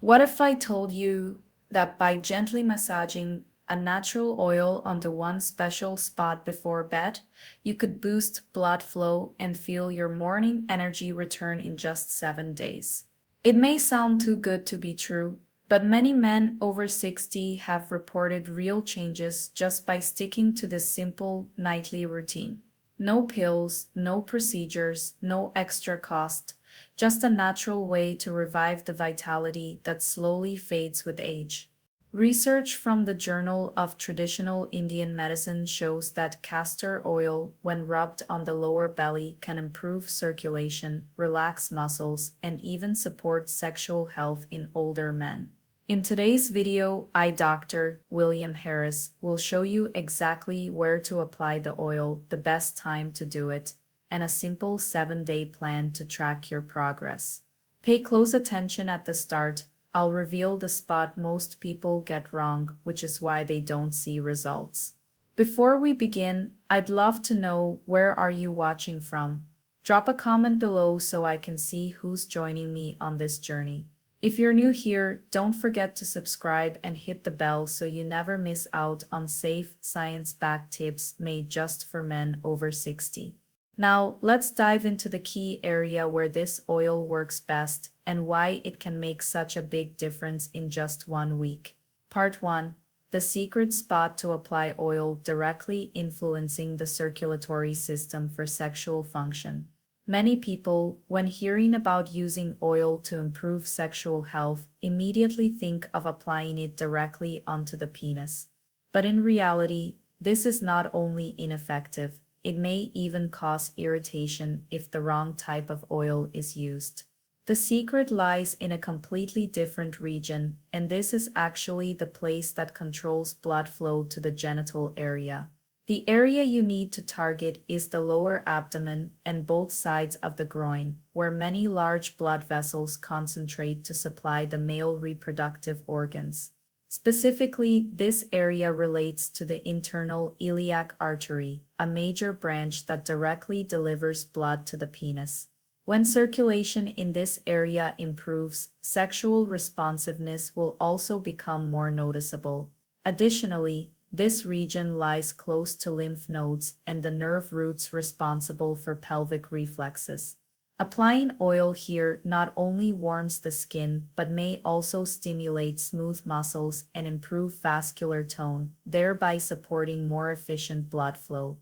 What if I told you that by gently massaging a natural oil onto one special spot before bed, you could boost blood flow and feel your morning energy return in just 7 days? It may sound too good to be true, but many men over 60 have reported real changes just by sticking to this simple nightly routine. No pills, no procedures, no extra cost, just a natural way to revive the vitality that slowly fades with age. Research from the Journal of Traditional Indian Medicine shows that castor oil, when rubbed on the lower belly, can improve circulation, relax muscles, and even support sexual health in older men. In today's video, Dr. William Harris will show you exactly where to apply the oil, the best time to do it, and a simple 7-day plan to track your progress. Pay close attention at the start. I'll reveal the spot most people get wrong, which is why they don't see results. Before we begin, I'd love to know, where are you watching from? Drop a comment below so I can see who's joining me on this journey. If you're new here, don't forget to subscribe and hit the bell so you never miss out on safe, science-backed tips made just for men over 60. Now, let's dive into the key area where this oil works best and why it can make such a big difference in just 1 week. Part 1. The secret spot to apply oil directly influencing the circulatory system for sexual function. Many people, when hearing about using oil to improve sexual health, immediately think of applying it directly onto the penis. But in reality, this is not only ineffective, it may even cause irritation if the wrong type of oil is used. The secret lies in a completely different region, and this is actually the place that controls blood flow to the genital area. The area you need to target is the lower abdomen and both sides of the groin, where many large blood vessels concentrate to supply the male reproductive organs. Specifically, this area relates to the internal iliac artery, a major branch that directly delivers blood to the penis. When circulation in this area improves, sexual responsiveness will also become more noticeable. Additionally, this region lies close to lymph nodes and the nerve roots responsible for pelvic reflexes. Applying oil here not only warms the skin but may also stimulate smooth muscles and improve vascular tone, thereby supporting more efficient blood flow.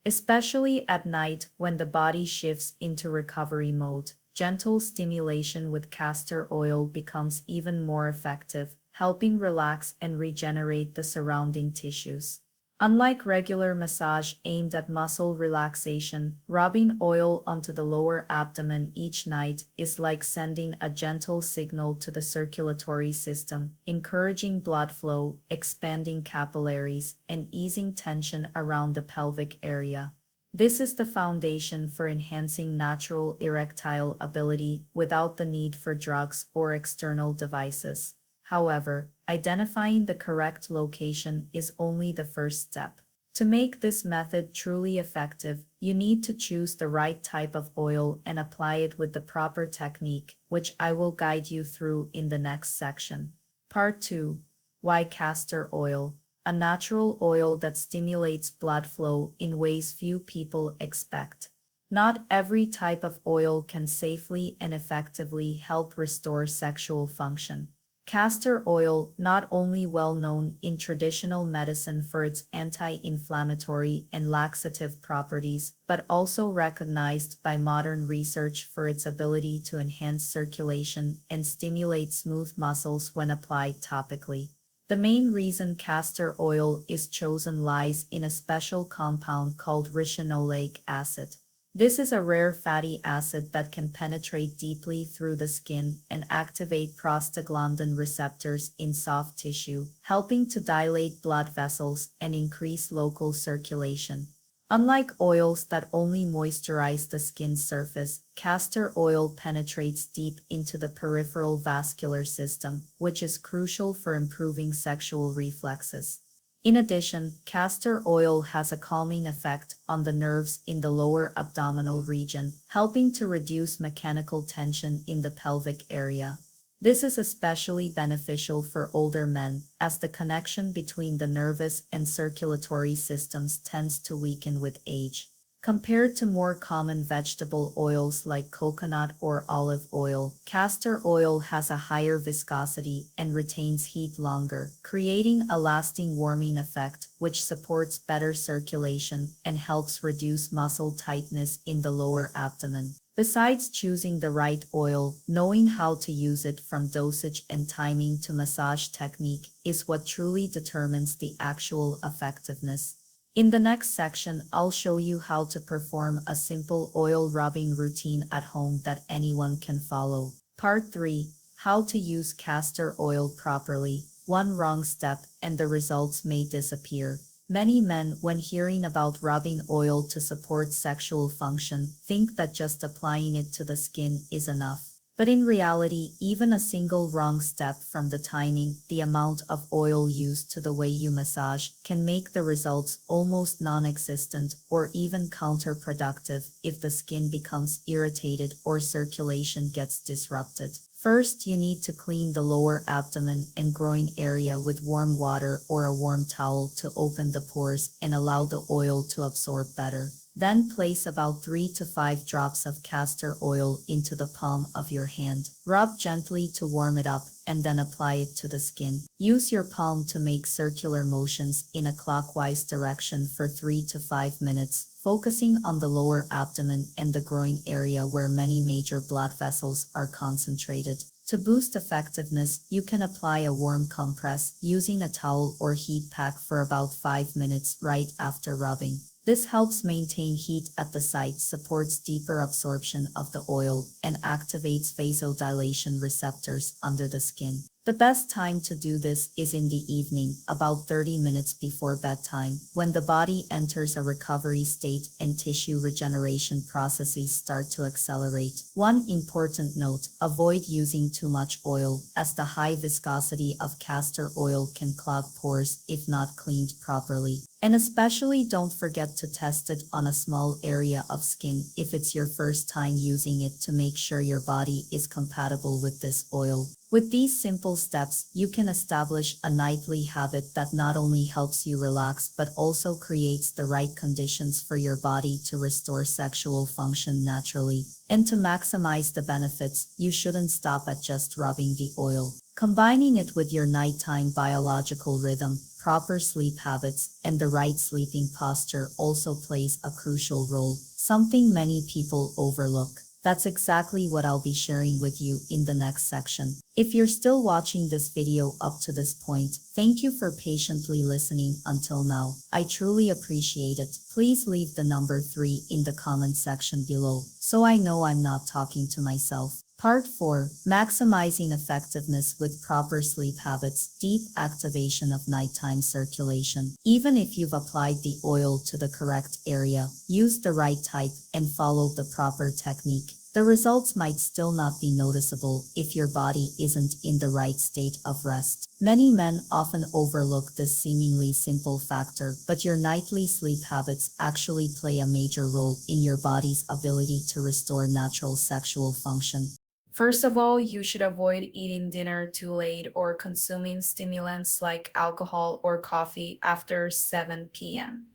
Especially at night when the body shifts into recovery mode, gentle stimulation with castor oil becomes even more effective, helping relax and regenerate the surrounding tissues. Unlike regular massage aimed at muscle relaxation, rubbing oil onto the lower abdomen each night is like sending a gentle signal to the circulatory system, encouraging blood flow, expanding capillaries, and easing tension around the pelvic area. This is the foundation for enhancing natural erectile ability without the need for drugs or external devices. However, identifying the correct location is only the first step. To make this method truly effective, you need to choose the right type of oil and apply it with the proper technique, which I will guide you through in the next section. Part 2. Why castor oil? A natural oil that stimulates blood flow in ways few people expect. Not every type of oil can safely and effectively help restore sexual function. Castor oil, not only well known in traditional medicine for its anti-inflammatory and laxative properties, but also recognized by modern research for its ability to enhance circulation and stimulate smooth muscles when applied topically. The main reason castor oil is chosen lies in a special compound called ricinoleic acid. This is a rare fatty acid that can penetrate deeply through the skin and activate prostaglandin receptors in soft tissue, helping to dilate blood vessels and increase local circulation. Unlike oils that only moisturize the skin's surface, castor oil penetrates deep into the peripheral vascular system, which is crucial for improving sexual reflexes. In addition, castor oil has a calming effect on the nerves in the lower abdominal region, helping to reduce mechanical tension in the pelvic area. This is especially beneficial for older men, as the connection between the nervous and circulatory systems tends to weaken with age. Compared to more common vegetable oils like coconut or olive oil, castor oil has a higher viscosity and retains heat longer, creating a lasting warming effect, which supports better circulation and helps reduce muscle tightness in the lower abdomen. Besides choosing the right oil, knowing how to use it from dosage and timing to massage technique is what truly determines the actual effectiveness. In the next section, I'll show you how to perform a simple oil rubbing routine at home that anyone can follow. Part 3. How to use castor oil properly. One wrong step and the results may disappear. Many men, when hearing about rubbing oil to support sexual function, think that just applying it to the skin is enough. But in reality, even a single wrong step from the timing, the amount of oil used to the way you massage, can make the results almost non-existent or even counterproductive if the skin becomes irritated or circulation gets disrupted. First, you need to clean the lower abdomen and groin area with warm water or a warm towel to open the pores and allow the oil to absorb better. Then place about 3 to 5 drops of castor oil into the palm of your hand. Rub gently to warm it up and then apply it to the skin. Use your palm to make circular motions in a clockwise direction for 3 to 5 minutes, focusing on the lower abdomen and the groin area where many major blood vessels are concentrated. To boost effectiveness, you can apply a warm compress using a towel or heat pack for about 5 minutes right after rubbing. This helps maintain heat at the site, supports deeper absorption of the oil, and activates vasodilation receptors under the skin. The best time to do this is in the evening, about 30 minutes before bedtime, when the body enters a recovery state and tissue regeneration processes start to accelerate. One important note: avoid using too much oil, as the high viscosity of castor oil can clog pores if not cleaned properly. And especially don't forget to test it on a small area of skin if it's your first time using it to make sure your body is compatible with this oil. With these simple steps, you can establish a nightly habit that not only helps you relax but also creates the right conditions for your body to restore sexual function naturally. And to maximize the benefits, you shouldn't stop at just rubbing the oil. Combining it with your nighttime biological rhythm, proper sleep habits, and the right sleeping posture also plays a crucial role, something many people overlook. That's exactly what I'll be sharing with you in the next section. If you're still watching this video up to this point, thank you for patiently listening until now. I truly appreciate it. Please leave the number 3 in the comment section below, so I know I'm not talking to myself. Part 4. Maximizing effectiveness with proper sleep habits. Deep activation of nighttime circulation. Even if you've applied the oil to the correct area, use the right type, and follow the proper technique, the results might still not be noticeable if your body isn't in the right state of rest. Many men often overlook this seemingly simple factor, but your nightly sleep habits actually play a major role in your body's ability to restore natural sexual function. First of all, you should avoid eating dinner too late or consuming stimulants like alcohol or coffee after 7 p.m.,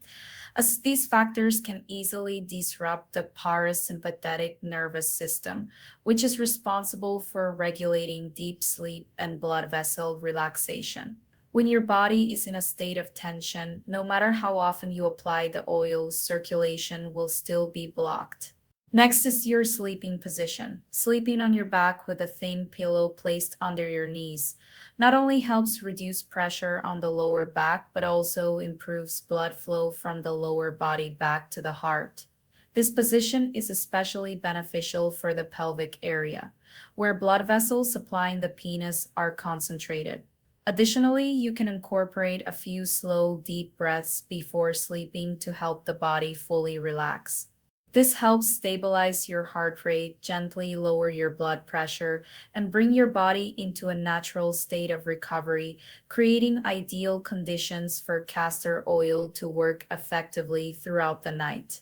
as these factors can easily disrupt the parasympathetic nervous system, which is responsible for regulating deep sleep and blood vessel relaxation. When your body is in a state of tension, no matter how often you apply the oil, circulation will still be blocked. Next is your sleeping position. Sleeping on your back with a thin pillow placed under your knees not only helps reduce pressure on the lower back, but also improves blood flow from the lower body back to the heart. This position is especially beneficial for the pelvic area, where blood vessels supplying the penis are concentrated. Additionally, you can incorporate a few slow, deep breaths before sleeping to help the body fully relax. This helps stabilize your heart rate, gently lower your blood pressure, and bring your body into a natural state of recovery, creating ideal conditions for castor oil to work effectively throughout the night.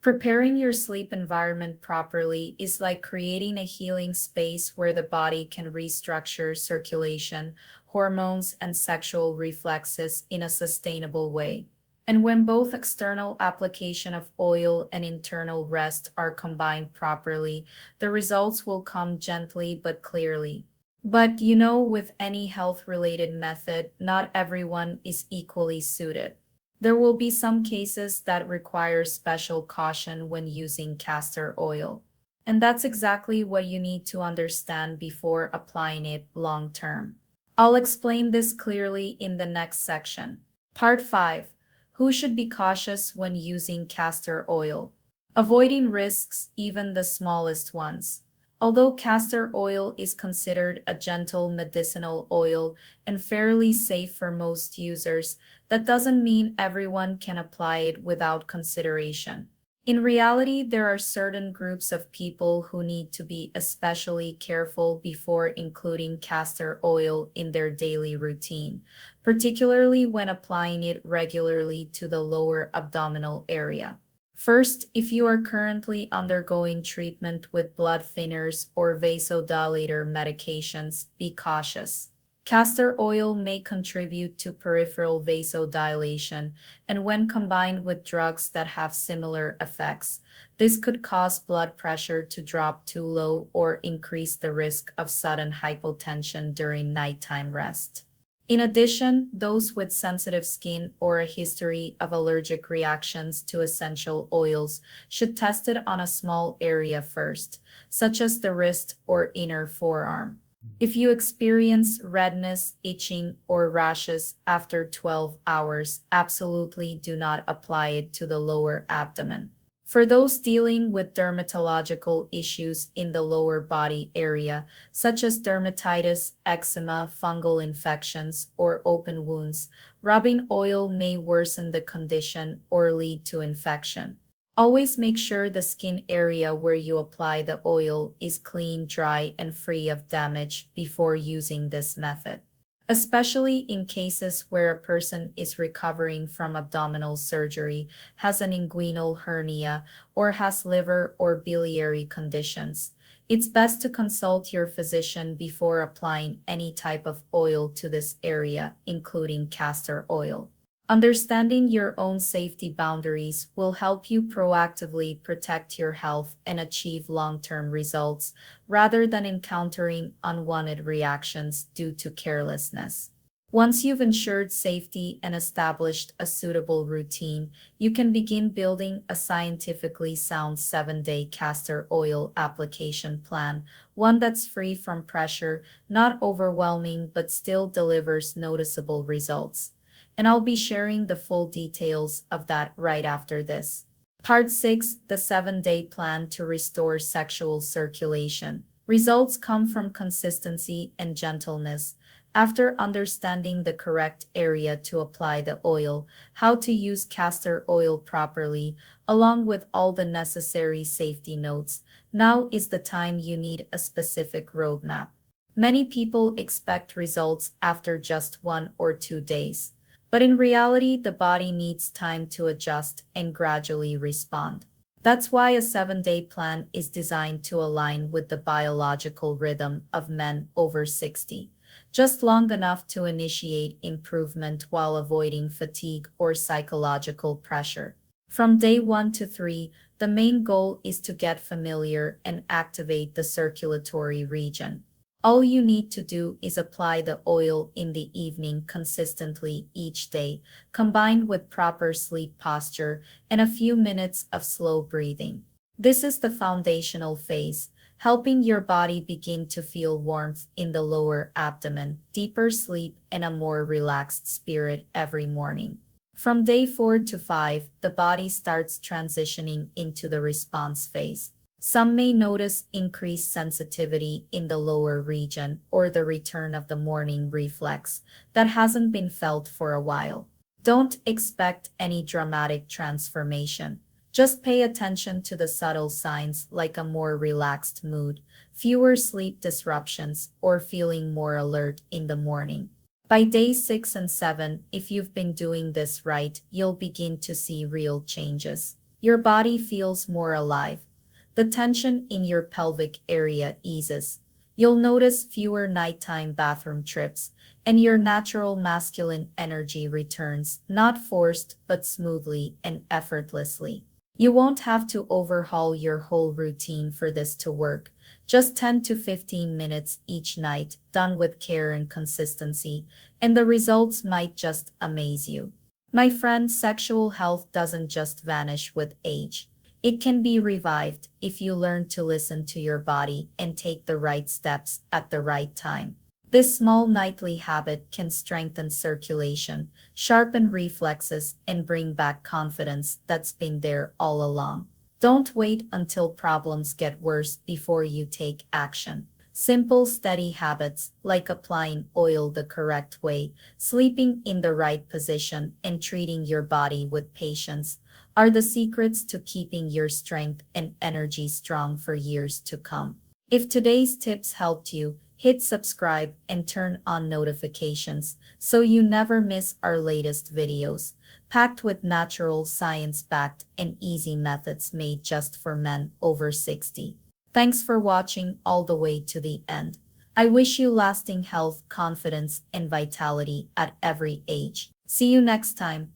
Preparing your sleep environment properly is like creating a healing space where the body can restructure circulation, hormones, and sexual reflexes in a sustainable way. And when both external application of oil and internal rest are combined properly, the results will come gently but clearly. But with any health related method, not everyone is equally suited. There will be some cases that require special caution when using castor oil. And that's exactly what you need to understand before applying it long term. I'll explain this clearly in the next section. Part 5. Who should be cautious when using castor oil? Avoiding risks, even the smallest ones. Although castor oil is considered a gentle medicinal oil and fairly safe for most users, that doesn't mean everyone can apply it without consideration. In reality, there are certain groups of people who need to be especially careful before including castor oil in their daily routine, particularly when applying it regularly to the lower abdominal area. First, if you are currently undergoing treatment with blood thinners or vasodilator medications, be cautious. Castor oil may contribute to peripheral vasodilation, and when combined with drugs that have similar effects, this could cause blood pressure to drop too low or increase the risk of sudden hypotension during nighttime rest. In addition, those with sensitive skin or a history of allergic reactions to essential oils should test it on a small area first, such as the wrist or inner forearm. If you experience redness, itching, or rashes after 12 hours, absolutely do not apply it to the lower abdomen. For those dealing with dermatological issues in the lower body area, such as dermatitis, eczema, fungal infections, or open wounds, rubbing oil may worsen the condition or lead to infection. Always make sure the skin area where you apply the oil is clean, dry, and free of damage before using this method. Especially in cases where a person is recovering from abdominal surgery, has an inguinal hernia, or has liver or biliary conditions. It's best to consult your physician before applying any type of oil to this area, including castor oil. Understanding your own safety boundaries will help you proactively protect your health and achieve long-term results rather than encountering unwanted reactions due to carelessness. Once you've ensured safety and established a suitable routine, you can begin building a scientifically sound 7-day castor oil application plan, one that's free from pressure, not overwhelming, but still delivers noticeable results. And I'll be sharing the full details of that right after this. Part 6. The 7-day plan to restore sexual circulation. Results come from consistency and gentleness. After understanding the correct area to apply the oil, how to use castor oil properly, along with all the necessary safety notes, now is the time you need a specific roadmap. Many people expect results after just 1 or 2 days. But in reality, the body needs time to adjust and gradually respond. That's why a 7-day plan is designed to align with the biological rhythm of men over 60, just long enough to initiate improvement while avoiding fatigue or psychological pressure. From day 1 to 3, the main goal is to get familiar and activate the circulatory region. All you need to do is apply the oil in the evening consistently each day, combined with proper sleep posture and a few minutes of slow breathing. This is the foundational phase, helping your body begin to feel warmth in the lower abdomen, deeper sleep, and a more relaxed spirit every morning. From day 4 to 5, the body starts transitioning into the response phase. Some may notice increased sensitivity in the lower region or the return of the morning reflex that hasn't been felt for a while. Don't expect any dramatic transformation. Just pay attention to the subtle signs like a more relaxed mood, fewer sleep disruptions, or feeling more alert in the morning. By day 6 and 7, if you've been doing this right, you'll begin to see real changes. your body feels more alive. The tension in your pelvic area eases. You'll notice fewer nighttime bathroom trips, and your natural masculine energy returns, not forced but smoothly and effortlessly. You won't have to overhaul your whole routine for this to work. Just 10 to 15 minutes each night, done with care and consistency, and the results might just amaze you. My friend, sexual health doesn't just vanish with age. It can be revived if you learn to listen to your body and take the right steps at the right time. This small nightly habit can strengthen circulation, sharpen reflexes, and bring back confidence that's been there all along. Don't wait until problems get worse before you take action. Simple, steady habits like applying oil the correct way, sleeping in the right position, and treating your body with patience are the secrets to keeping your strength and energy strong for years to come. If today's tips helped you, hit subscribe and turn on notifications so you never miss our latest videos, packed with natural, science-backed, and easy methods made just for men over 60. Thanks for watching all the way to the end. I wish you lasting health, confidence, and vitality at every age. See you next time.